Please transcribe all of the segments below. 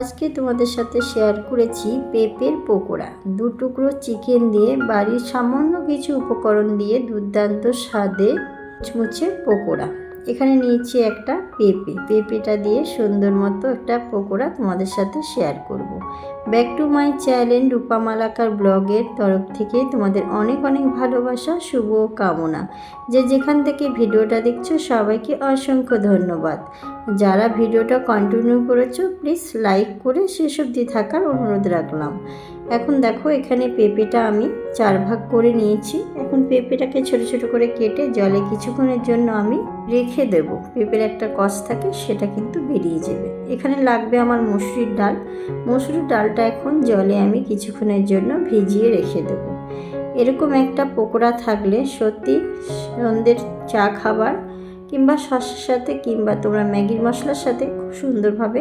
আজকে তোমাদের সাথে শেয়ার করেছি পেঁপের পকোড়া। 2 টুকরো চিকেন দিয়ে বাড়ির সামান্য কিছু উপকরণ দিয়ে দুর্দান্ত স্বাদে মুচমুচে পকোড়া। এখানে নিয়েছি একটা পেঁপেটা দিয়ে সুন্দর মতো একটা পকোড়া তোমাদের সাথে শেয়ার করব। ব্যাক টু মাই চ্যানেল রূপা মালাকার ব্লগের তরফ থেকে তোমাদের অনেক অনেক ভালোবাসা, শুভ কামনা। যে যেখান থেকে ভিডিওটা দেখছো সবাইকে অসংখ্য ধন্যবাদ। যারা ভিডিওটা কন্টিনিউ করেছো প্লিজ লাইক করে শেষ অবধি থাকার অনুরোধ রাখলাম। এখন দেখো এখানে পেঁপেটা আমি 4 ভাগ করে নিয়েছি। এখন পেঁপেটাকে ছোট ছোট করে কেটে জলে কিছুক্ষণের জন্য আমি রেখে দেব। পেঁপের একটা কষ থাকে, সেটা কিন্তু বেরিয়ে যাবে। এখানে লাগবে আমার মসুরির ডাল। মসুরির ডালটা এখন জলে আমি কিছুক্ষণের জন্য ভিজিয়ে রেখে দেব। এরকম একটা পকোড়া থাকলে সত্যি সন্ধ্যের চা খাবার কিংবা সসের সাথে কিংবা তোমরা ম্যাগির মশলার সাথে খুব সুন্দরভাবে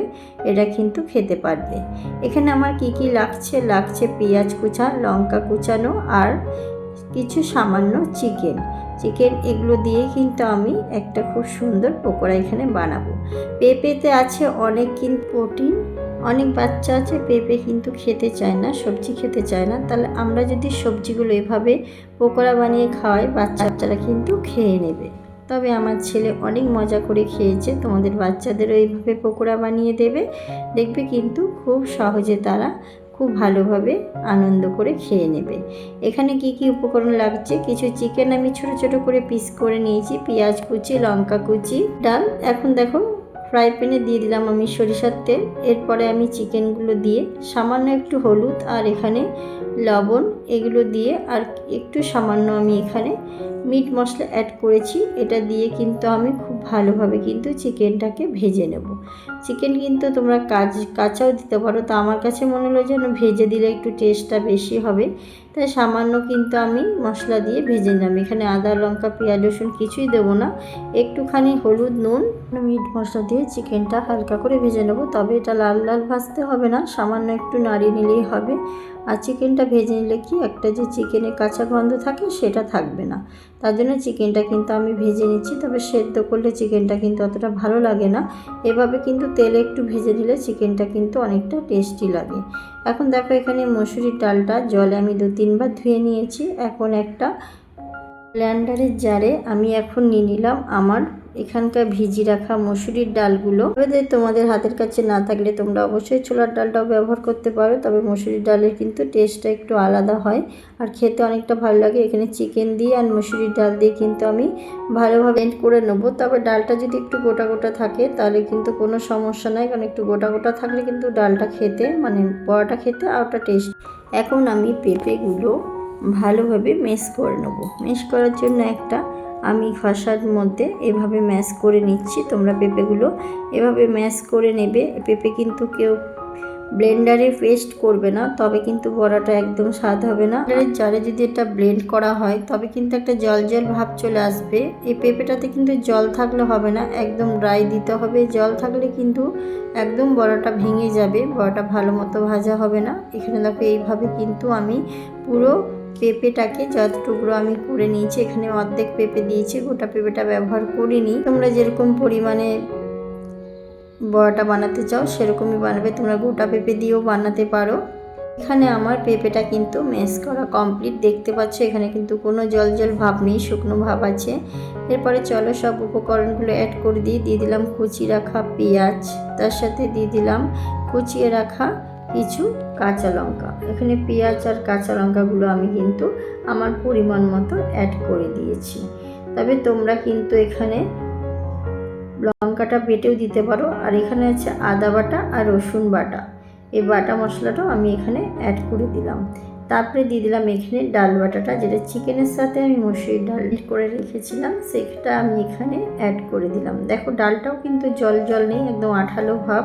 এটা কিন্তু খেতে পারবে। এখানে আমার কি লাগছে পেঁয়াজ কুচা, লঙ্কা কুচানো আর কিছু সামান্য চিকেন। এগুলো দিয়ে কিন্তু আমি একটা খুব সুন্দর পকোড়া এখানে বানাবো। পেঁপেতে আছে অনেক কিন্তু প্রোটিন। অনেক বাচ্চা আছে পেঁপে কিন্তু খেতে চায় না, সবজি খেতে চায় না। তাহলে আমরা যদি সবজিগুলো এভাবে পকোড়া বানিয়ে খাওয়াই, বাচ্চারা কিন্তু খেয়ে নেবে। তবে আমার ছেলে অনেক মজা করে খেয়েছে। তোমাদের বাচ্চাদেরও এইভাবে পকোড়া বানিয়ে দেবে, দেখবে কিন্তু খুব সহজে তারা খুব ভালোভাবে আনন্দ করে খেয়ে নেবে। এখানে কি উপকরণ লাগছে, কিছু চিকেন আমি ছোট ছোট করে পিস করে নিয়েছি, পেঁয়াজ কুচি, লঙ্কা কুচি, ডাল। এখন দেখো ফ্রাই প্যানে দিয়ে দিলাম আমি সরিষার তেল। এরপরে আমি চিকেনগুলো দিয়ে সামান্য একটু হলুদ আর এখানে লবণ এগুলো দিয়ে আর একটু সামান্য আমি এখানে মিট মশলা অ্যাড করেছি। এটা দিয়ে কিন্তু আমি খুব ভালোভাবে কিন্তু চিকেনটাকে ভেজে নেব। চিকেন কিন্তু তোমরা কাঁচাও দিতে পারো, তো আমার কাছে মনে হলো যেন ভেজে দিলে একটু টেস্টটা বেশি হবে, তাই সামান্য কিন্তু আমি মশলা দিয়ে ভেজে নিলাম। এখানে আদা, লঙ্কা, পেঁয়াজ, রসুন কিছুই দেবো না। একটুখানি হলুদ, নুন, মিট মশলা দিয়ে চিকেনটা হালকা করে ভেজে নেব। তবে এটা লাল লাল ভাজতে হবে না, সামান্য একটু নাড়িয়ে নিলেই হবে। আর চিকেনটা ভেজে নিলে কি একটা যে চিকেনের কাঁচা গন্ধ থাকে সেটা থাকবে না। তার জন্য চিকেনটা কিন্তু আমি ভেজে নিচ্ছি। তবে সেদ্ধ করলে চিকেনটা কিন্তু অতটা ভালো লাগে না। এভাবে কিন্তু তেলে একটু ভেজে নিলে চিকেনটা কিন্তু অনেকটা টেস্টি লাগে। এখন দেখো এখানে মসুরির ডালটা জলে আমি 2-3 বার ধুয়ে নিয়েছি। এখন একটা ব্লেন্ডারের জারে আমি এখন নিয়ে নিলাম আমার এখানকার ভিজি রাখা মসুরির ডালগুলো। তবে তোমাদের হাতের কাছে না থাকলে তোমরা অবশ্যই ছোলার ডালটাও ব্যবহার করতে পারো। তবে মসুরির ডালের কিন্তু টেস্টটা একটু আলাদা হয় আর খেতে অনেকটা ভালো লাগে। এখানে চিকেন দিয়ে আর মসুরির ডাল দিয়ে কিন্তু আমি ভালোভাবে ব্লেন্ড করে নেবো। তবে ডালটা যদি একটু গোটা গোটা থাকে তাহলে কিন্তু কোনো সমস্যা নাই, কারণ একটু গোটা গোটা থাকলে কিন্তু ডালটা খেতে মানে বড়াটা খেতে আরটা টেস্ট। এখন আমি পেঁপেগুলো ভালোভাবে ম্যাশ করে নেব। ম্যাশ করার জন্য একটা আমি খসার মধ্যে এভাবে ম্যাশ করে নিচ্ছি। তোমরা পেঁপেগুলো এভাবে ম্যাশ করে নেবে। পেঁপে কিন্তু কেউ ব্লেন্ডারে পেস্ট করবে না, তবে কিন্তু বড়াটা একদম স্বাদ হবে না। জারে যদি এটা ব্লেন্ড করা হয় তবে কিন্তু একটা জল জল ভাব চলে আসবে। এই পেঁপেটাতে কিন্তু জল থাকলে হবে না, একদম ড্রাই দিতে হবে। জল থাকলে কিন্তু একদম বড়াটা ভেঙে যাবে, বড়াটা ভালো মতো ভাজা হবে না। এখানে দেখো এইভাবে কিন্তু আমি পুরো পেঁপেটাকে যতটুকরো আমি করে নিয়েছি, এখানে অর্ধেক পেঁপে দিয়েছি, গোটা পেঁপেটা ব্যবহার করিনি। তোমরা যেরকম পরিমাণে বড়াটা বানাতে চাও সেরকমই বানাবে, তোমরা গোটা পেঁপে দিয়েও বানাতে পারো। এখানে আমার পেঁপেটা কিন্তু ম্যাশ করা কমপ্লিট। দেখতে পাচ্ছ এখানে কিন্তু কোনো জল জল ভাব নেই, শুকনো ভাব আছে। এরপরে চলো সব উপকরণগুলো অ্যাড করে দিয়ে দিলাম কুচি রাখা পেঁয়াজ, তার সাথে দিয়ে দিলাম কুচিয়ে রাখা কিছু কাঁচা লঙ্কা। এখানে পেঁয়াজ আর কাঁচা লঙ্কাগুলো আমি কিন্তু আমার পরিমাণ মতো অ্যাড করে দিয়েছি। তবে তোমরা কিন্তু এখানে লঙ্কাটা বেটেও দিতে পারো। আর এখানে আছে আদা বাটা আর রসুন বাটা, এই বাটা মশলাটাও আমি এখানে অ্যাড করে দিলাম। তারপরে দিয়ে দিলাম এখানে ডাল বাটাটা, যেটা চিকেনের সাথে আমি মসুরির ডাল করে রেখেছিলাম, সেটা আমি এখানে অ্যাড করে দিলাম। দেখো ডালটাও কিন্তু জল জল নেই, একদম আঠালো ভাব।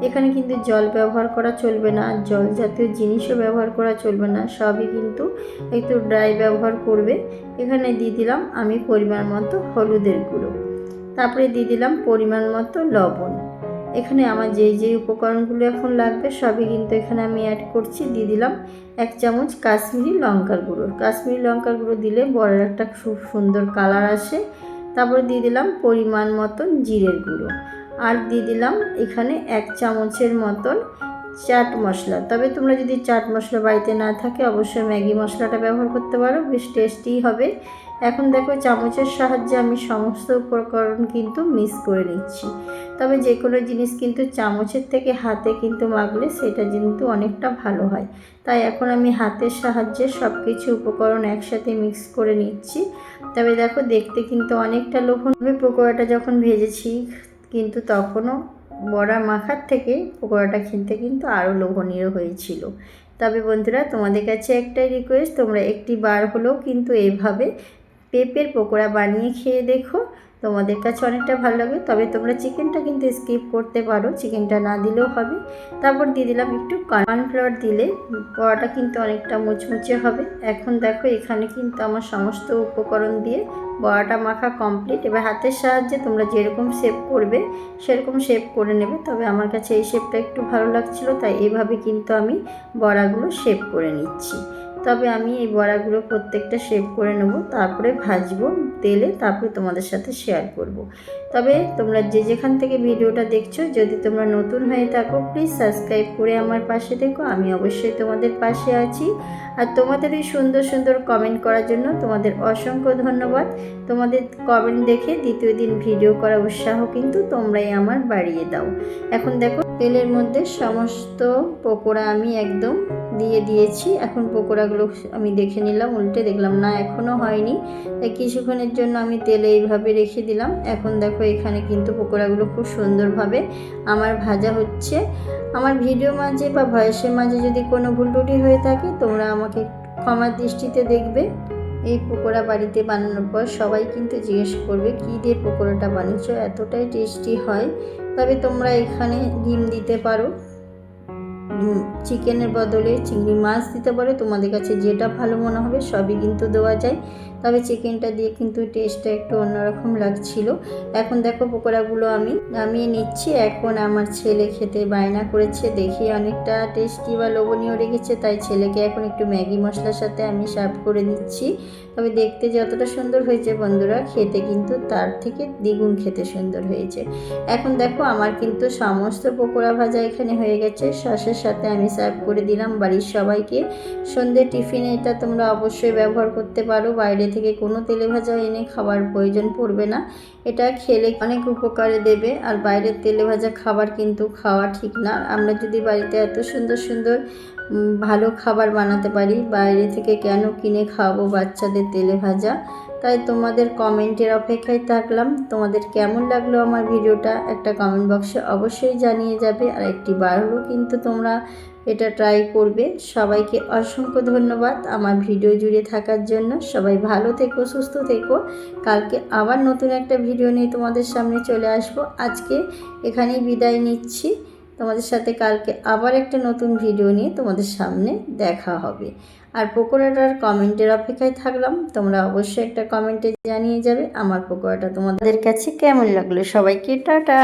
এখানে কিন্তু জল ব্যবহার করা চলবে না, জল জাতীয় জিনিসও ব্যবহার করা চলবে না, সবই কিন্তু একটু ড্রাই ব্যবহার করবে। এখানে দিয়ে দিলাম আমি পরিমাণ মতো হলুদের গুঁড়ো, তারপরে দিয়ে দিলাম পরিমাণ মতো লবণ। এখানে আমার যেই উপকরণগুলো এখন লাগবে সবই কিন্তু এখানে আমি অ্যাড করছি। দিয়ে দিলাম 1 চামচ কাশ্মীরি লঙ্কার গুঁড়ো। কাশ্মীরি লঙ্কার গুঁড়ো দিলে বড়ার একটা খুব সুন্দর কালার আসে। তারপরে দিয়ে দিলাম পরিমাণ মতন জিরের গুঁড়ো, আর দিয়ে দিলাম এখানে 1 চামচের মতন চাট মশলা। তবে তোমরা যদি চাট মশলা বাড়িতে না থাকে অবশ্যই ম্যাগি মশলাটা ব্যবহার করতে পারো, বেশ টেস্টি হবে। এখন দেখো চামচের সাহায্যে আমি সমস্ত উপকরণ কিন্তু মিক্স করে নিচ্ছি। তবে যে কোনো জিনিস কিন্তু চামচের থেকে হাতে কিন্তু মাখলে সেটা কিন্তু অনেকটা ভালো হয়। তাই এখন আমি হাতের সাহায্যে সব কিছু উপকরণ একসাথে মিক্স করে নিচ্ছি। তবে দেখো দেখতে কিন্তু অনেকটা লোভনীয় হবে। পকোড়াটা যখন ভেজেছি কিন্তু তখনও বড়া মাখার থেকে পকোড়াটা খেতে কিন্তু আরও লোভনীয় হয়েছিল। তবে বন্ধুরা তোমাদের কাছে একটাই রিকোয়েস্ট, তোমরা একটি বার হলেও কিন্তু এইভাবে পেঁপের পকোড়া বানিয়ে খেয়ে দেখো, তোমাদের কাছে অনেকটা ভালো লাগবে। তবে তোমরা চিকেনটা কিন্তু স্কিপ করতে পারো, চিকেনটা না দিলেও হবে। তারপর দিয়ে দিলাম একটু কর্নফ্লাওয়ার, দিলে বড়াটা কিন্তু অনেকটা মুচমুচে হবে। এখন দেখো এখানে কিন্তু আমার সমস্ত উপকরণ দিয়ে বড়াটা মাখা কমপ্লিট। এবার হাতের সাহায্যে তোমরা যেরকম শেপ করবে সেরকম শেপ করে নেবে। তবে আমার কাছে এই শেপটা একটু ভালো লাগছিলো, তাই এইভাবে কিন্তু আমি বড়াগুলো শেপ করে নিচ্ছি। তবে আমি এই বড়াগুলো প্রত্যেকটা শেপ করে নেব, তারপরে ভাজবো তেলে, তারপরে তোমাদের সাথে শেয়ার করব। তবে তোমরা যে যেখান থেকে ভিডিওটা দেখছো, যদি তোমরা নতুন হয়ে থাকো প্লিজ সাবস্ক্রাইব করে আমার পাশে থেকো, আমি অবশ্যই তোমাদের পাশে আছি। আর তোমাদের এই সুন্দর সুন্দর কমেন্ট করার জন্য তোমাদের অসংখ্য ধন্যবাদ। তোমাদের কমেন্ট দেখে দ্বিতীয় দিন ভিডিও করার উৎসাহ কিন্তু তোমরাই আমার বাড়িয়ে দাও। এখন দেখো তেলের মধ্যে সমস্ত পকোড়া আমি একদম দিয়ে দিয়েছি। এখন পকোড়াগুলো আমি দেখে নিলাম, উল্টে দেখলাম না এখনও হয়নি, তাই কিছুক্ষণের জন্য আমি তেলে এইভাবে রেখে দিলাম। এখন দেখো এখানে কিন্তু পকোড়াগুলো খুব সুন্দরভাবে আমার ভাজা হচ্ছে। আমার ভিডিও মাঝে বা ভয়েসের মাঝে যদি কোনো ভুল ত্রুটি হয়ে থাকে তোমরা আমাকে ক্ষমার দৃষ্টিতে দেখবে। এই পকোড়া বাড়িতে বানানোর পর সবাই কিন্তু জিজ্ঞেস করবে কী দিয়ে পকোড়াটা বানিয়েছো, এতটাই টেস্টি হয়। তবে তোমরা এখানে ডিম দিতে পারো, চিকেনের বদলে চিংড়ি মাছ দিতে পারো, তোমাদের কাছে যেটা ভালো মনে হবে সবই কিন্তু দেওয়া যায়। তবে চিকেনটা দিয়ে কিন্তু টেস্টটা একটু অন্যরকম লাগছিল। এখন দেখো পকোড়াগুলো আমি নামিয়ে নিচ্ছি। এখন আমার ছেলে খেতে বায়না করেছে, দেখি অনেকটা টেস্টি বা লোভনীয় রেখেছে, তাই ছেলেকে এখন একটু ম্যাগি মশলার সাথে আমি সার্ভ করে দিচ্ছি। তবে দেখতে যতটা সুন্দর হয়েছে বন্ধুরা, খেতে কিন্তু তার থেকে দ্বিগুণ খেতে সুন্দর হয়েছে। এখন দেখো আমার কিন্তু সমস্ত পকোড়া ভাজা এখানে হয়ে গেছে, সসের সাথে আমি সার্ভ করে দিলাম বাড়ির সবাইকে। সন্ধ্যে টিফিনে এটা তোমরা অবশ্যই ব্যবহার করতে পারো, বাইরে থেকে কোনো তেলে ভাজা এনে খাবার প্রয়োজন পড়বে না। এটা খেলে অনেক উপকারে দেবে। আর বাইরের তেলে ভাজা খাবার কিন্তু খাওয়া ঠিক না। আমরা যদি বাড়িতে এত সুন্দর সুন্দর ভালো খাবার বানাতে পারি, বাইরে থেকে কেন কিনে খাওয়াবো বাচ্চাদের তেলে ভাজা। তাই তোমাদের কমেন্টের অপেক্ষায় থাকলাম। তোমাদের কেমন লাগলো আমার ভিডিওটা একটা কমেন্ট বক্সে অবশ্যই জানিয়ে যাবে। আর একটি বার হলেও কিন্তু তোমরা এটা ট্রাই করবে। সবাইকে অসংখ্য ধন্যবাদ আমার ভিডিও জুড়ে থাকার জন্য। সবাই ভালো থেকো, সুস্থ থেকো। কালকে আবার নতুন একটা ভিডিও নিয়ে তোমাদের সামনে চলে আসবো। আজকে এখানেই বিদায় নিচ্ছি। তোমাদের সাথে কালকে আবার একটা নতুন ভিডিও নিয়ে তোমাদের সামনে দেখা হবে। আর পকোড়াটার কমেন্টের অপেক্ষায় থাকলাম। তোমরা অবশ্যই একটা কমেন্টে জানিয়ে যাবে আমার পকোড়াটা তোমাদের কাছে কেমন লাগলো। সবাইকে টাটা।